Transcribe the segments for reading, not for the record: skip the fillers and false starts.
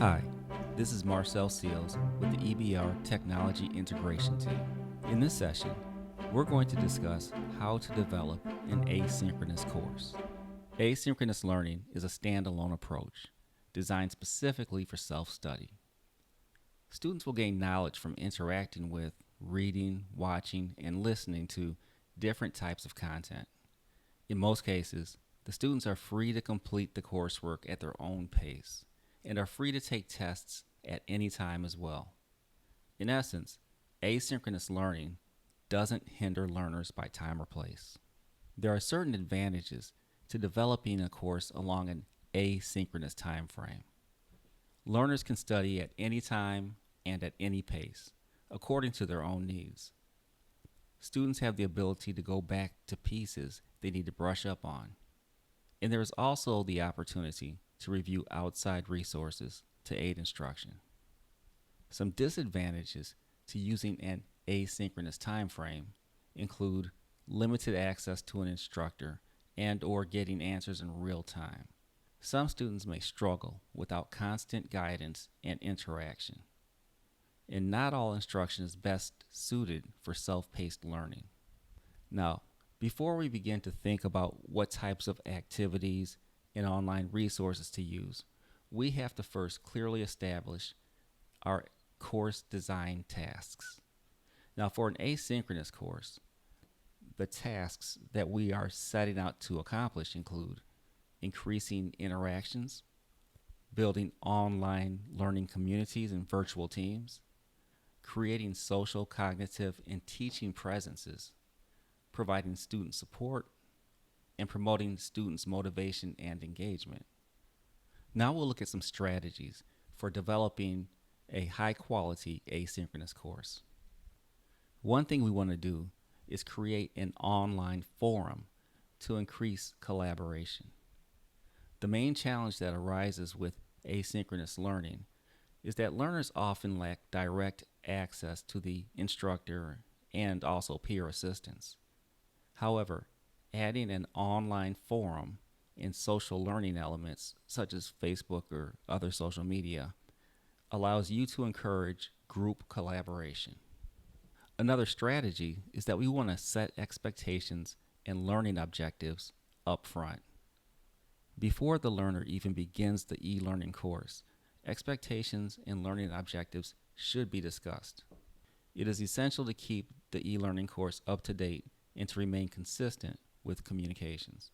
Hi, this is Marcil Seals with the EBR Technology Integration Team. In this session, we're going to discuss how to develop an asynchronous course. Asynchronous learning is a standalone approach designed specifically for self-study. Students will gain knowledge from interacting with, reading, watching, and listening to different types of content. In most cases, the students are free to complete the coursework at their own pace and are free to take tests at any time as well. In essence, asynchronous learning doesn't hinder learners by time or place. There are certain advantages to developing a course along an asynchronous time frame. Learners can study at any time and at any pace, according to their own needs. Students have the ability to go back to pieces they need to brush up on. And there is also the opportunity to review outside resources to aid instruction. Some disadvantages to using an asynchronous time frame include limited access to an instructor and/or getting answers in real time. Some students may struggle without constant guidance and interaction. And not all instruction is best suited for self-paced learning. Now, before we begin to think about what types of activities and online resources to use, we have to first clearly establish our course design tasks. Now, for an asynchronous course, the tasks that we are setting out to accomplish include increasing interactions, building online learning communities and virtual teams, creating social, cognitive, and teaching presences, providing student support, and promoting students' motivation and engagement. Now we'll look at some strategies for developing a high-quality asynchronous course. One thing we want to do is create an online forum to increase collaboration. The main challenge that arises with asynchronous learning is that learners often lack direct access to the instructor and also peer assistance. However, adding an online forum and social learning elements such as Facebook or other social media allows you to encourage group collaboration. Another strategy is that we want to set expectations and learning objectives up front. Before the learner even begins the e-learning course, expectations and learning objectives should be discussed. It is essential to keep the e-learning course up to date and to remain consistent with communications.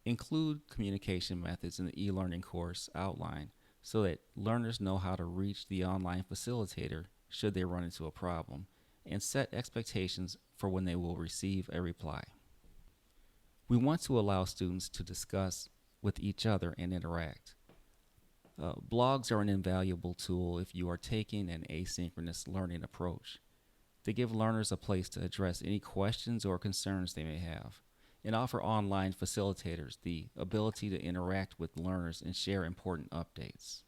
Include communication methods in the e-learning course outline so that learners know how to reach the online facilitator should they run into a problem, and set expectations for when they will receive a reply. We want to allow students to discuss with each other and interact. Blogs are an invaluable tool if you are taking an asynchronous learning approach. They give learners a place to address any questions or concerns they may have, and offer online facilitators the ability to interact with learners and share important updates.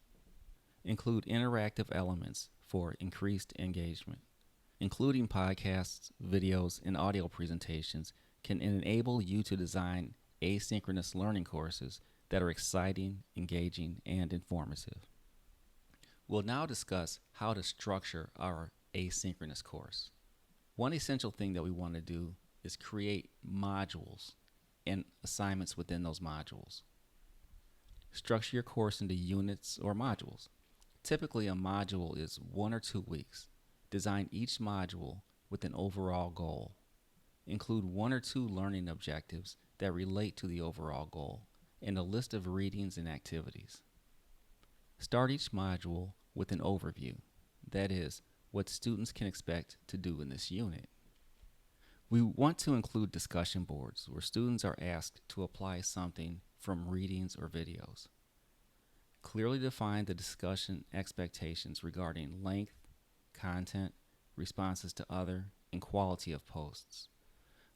Include interactive elements for increased engagement. Including podcasts, videos, and audio presentations can enable you to design asynchronous learning courses that are exciting, engaging, and informative. We'll now discuss how to structure our asynchronous course. One essential thing that we want to do is create modules and assignments within those modules. Structure your course into units or modules. Typically, a module is 1 or 2 weeks. Design each module with an overall goal. Include 1 or 2 learning objectives that relate to the overall goal, and a list of readings and activities. Start each module with an overview, that is, what students can expect to do in this unit. We want to include discussion boards where students are asked to apply something from readings or videos. Clearly define the discussion expectations regarding length, content, responses to other, and quality of posts.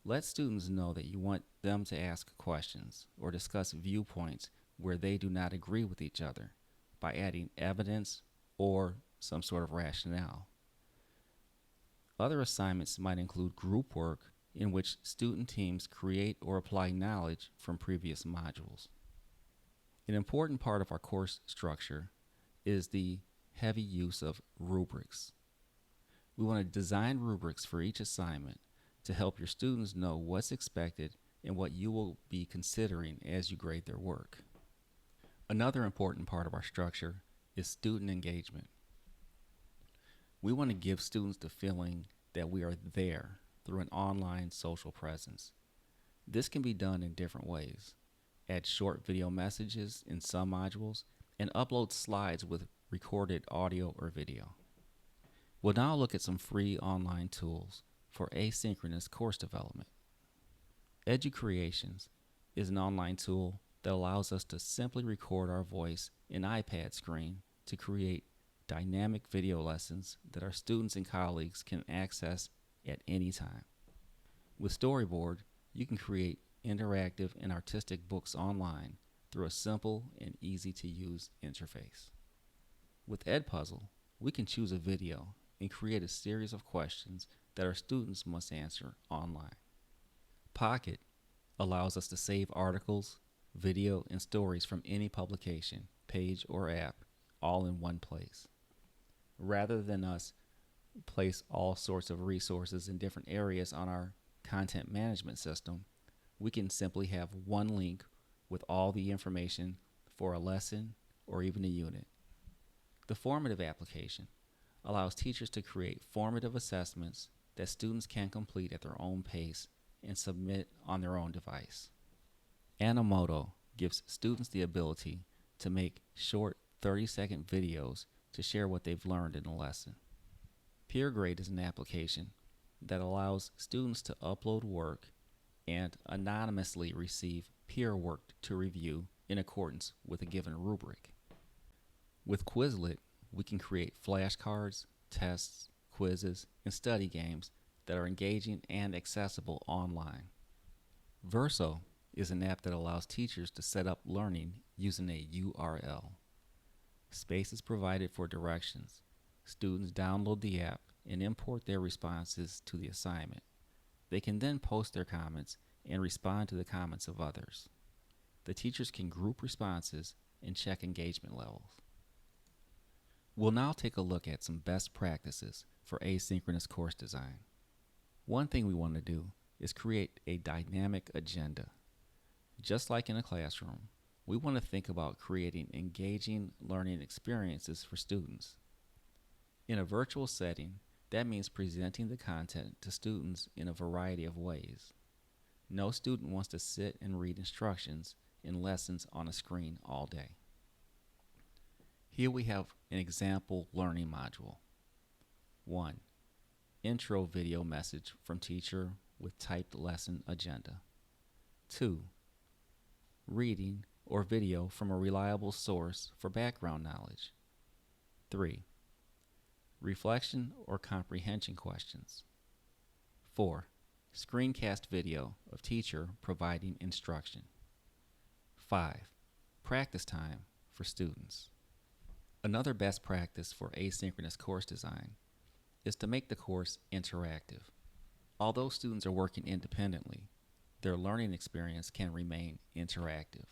Let students know that you want them to ask questions or discuss viewpoints where they do not agree with each other by adding evidence or some sort of rationale. Other assignments might include group work in which student teams create or apply knowledge from previous modules. An important part of our course structure is the heavy use of rubrics. We want to design rubrics for each assignment to help your students know what's expected and what you will be considering as you grade their work. Another important part of our structure is student engagement. We want to give students the feeling that we are there through an online social presence. This can be done in different ways. Add short video messages in some modules and upload slides with recorded audio or video. We'll now look at some free online tools for asynchronous course development. EduCreations is an online tool that allows us to simply record our voice in iPad screen to create dynamic video lessons that our students and colleagues can access at any time. With Storyboard, you can create interactive and artistic books online through a simple and easy-to-use interface. With Edpuzzle, we can choose a video and create a series of questions that our students must answer online. Pocket allows us to save articles, video, and stories from any publication, page, or app all in one place. Rather than us place all sorts of resources in different areas on our content management system, we can simply have one link with all the information for a lesson or even a unit. The Formative Application allows teachers to create formative assessments that students can complete at their own pace and submit on their own device. Animoto gives students the ability to make short 30-second videos to share what they've learned in a lesson. PeerGrade is an application that allows students to upload work and anonymously receive peer work to review in accordance with a given rubric. With Quizlet, we can create flashcards, tests, quizzes, and study games that are engaging and accessible online. Verso is an app that allows teachers to set up learning using a URL. Space is provided for directions. Students download the app and import their responses to the assignment. They can then post their comments and respond to the comments of others. The teachers can group responses and check engagement levels. We'll now take a look at some best practices for asynchronous course design. One thing we want to do is create a dynamic agenda. Just like in a classroom, we want to think about creating engaging learning experiences for students. In a virtual setting, that means presenting the content to students in a variety of ways. No student wants to sit and read instructions in lessons on a screen all day. Here we have an example learning module. 1. Intro video message from teacher with typed lesson agenda. 2. Reading or video from a reliable source for background knowledge. 3. Reflection or comprehension questions. 4. Screencast video of teacher providing instruction. 5. Practice time for students. Another best practice for asynchronous course design is to make the course interactive. Although students are working independently, their learning experience can remain interactive.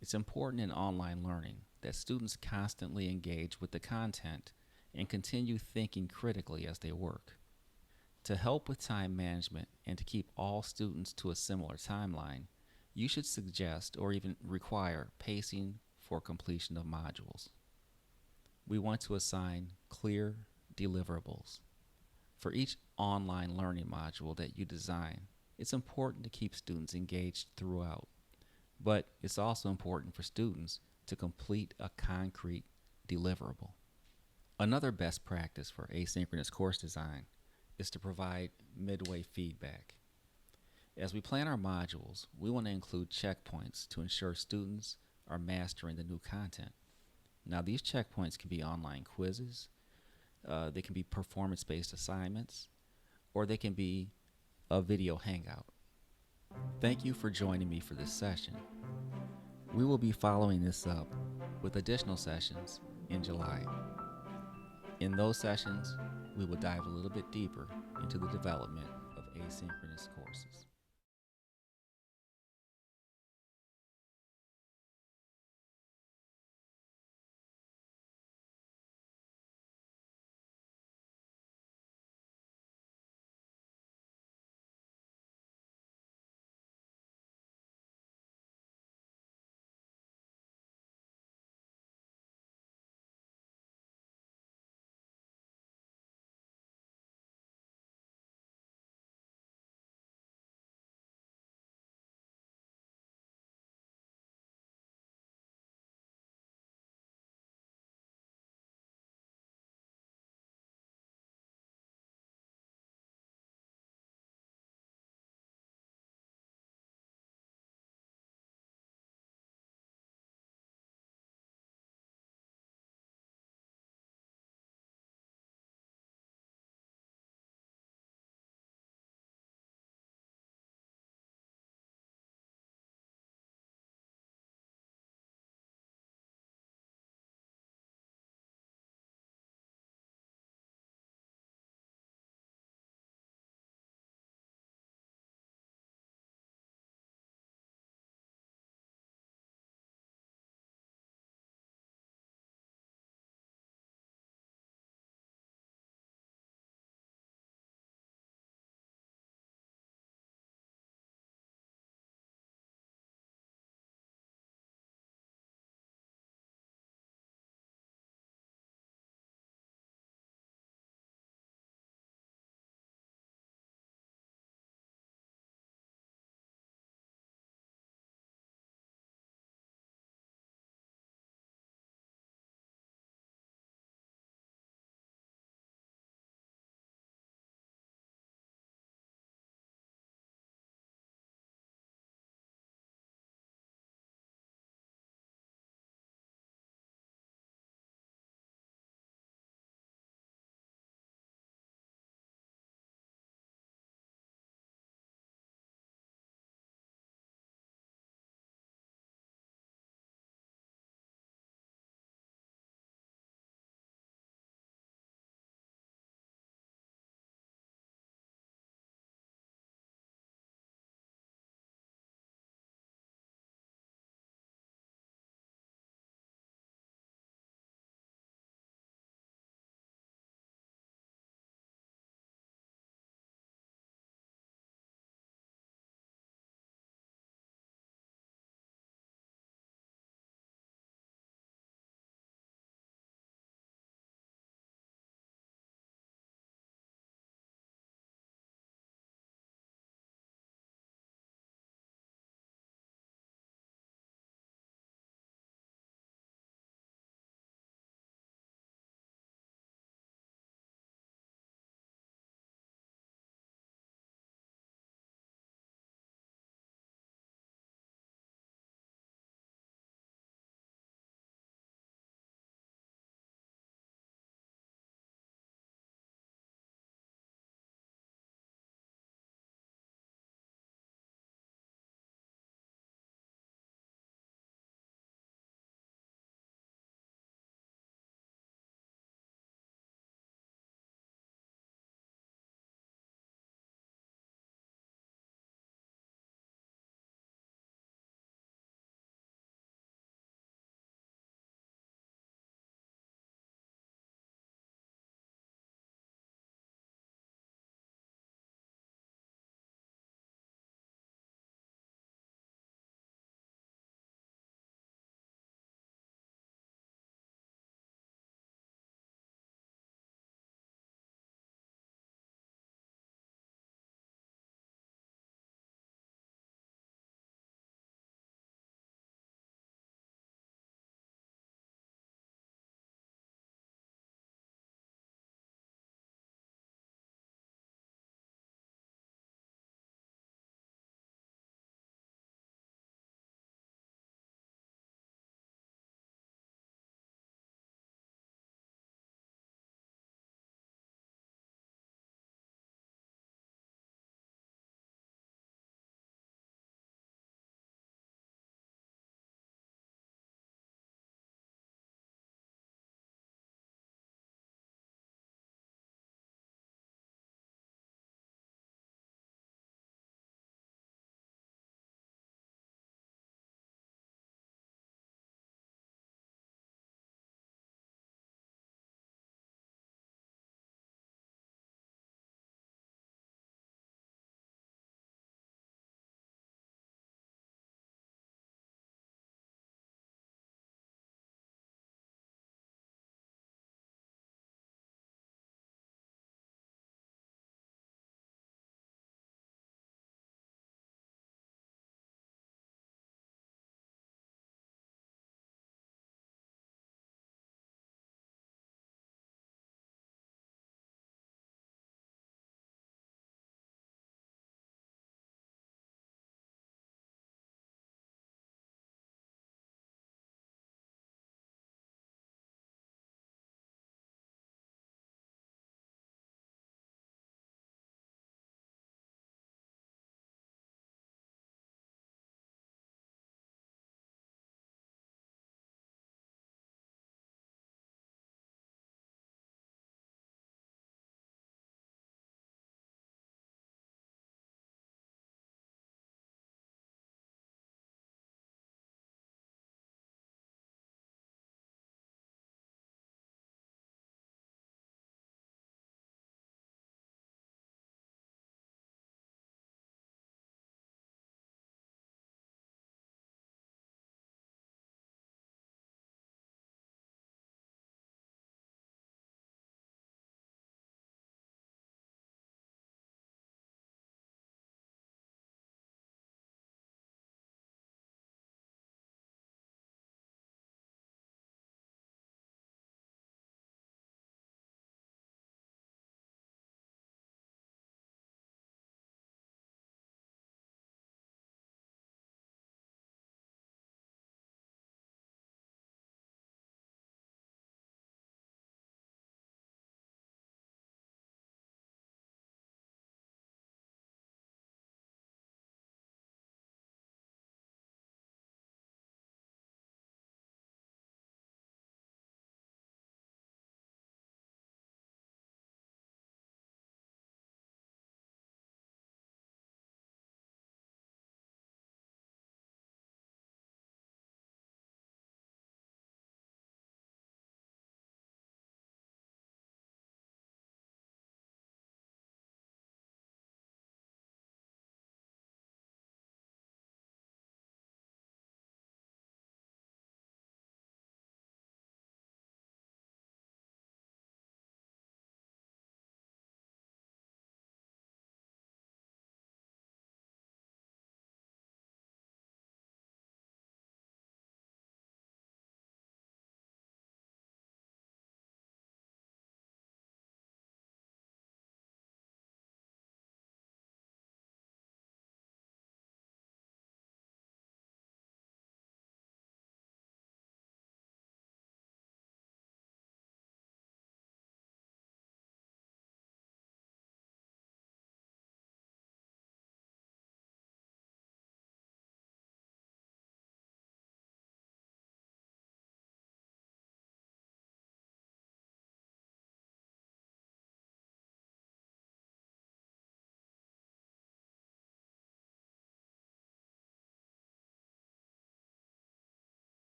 It's important in online learning that students constantly engage with the content and continue thinking critically as they work. To help with time management and to keep all students to a similar timeline, you should suggest or even require pacing for completion of modules. We want to assign clear deliverables. For each online learning module that you design, it's important to keep students engaged throughout, but it's also important for students to complete a concrete deliverable. Another best practice for asynchronous course design is to provide midway feedback. As we plan our modules, we want to include checkpoints to ensure students are mastering the new content. Now, these checkpoints can be online quizzes, they can be performance-based assignments, or they can be a video hangout. Thank you for joining me for this session. We will be following this up with additional sessions in July. In those sessions, we will dive a little bit deeper into the development of asynchronous courses.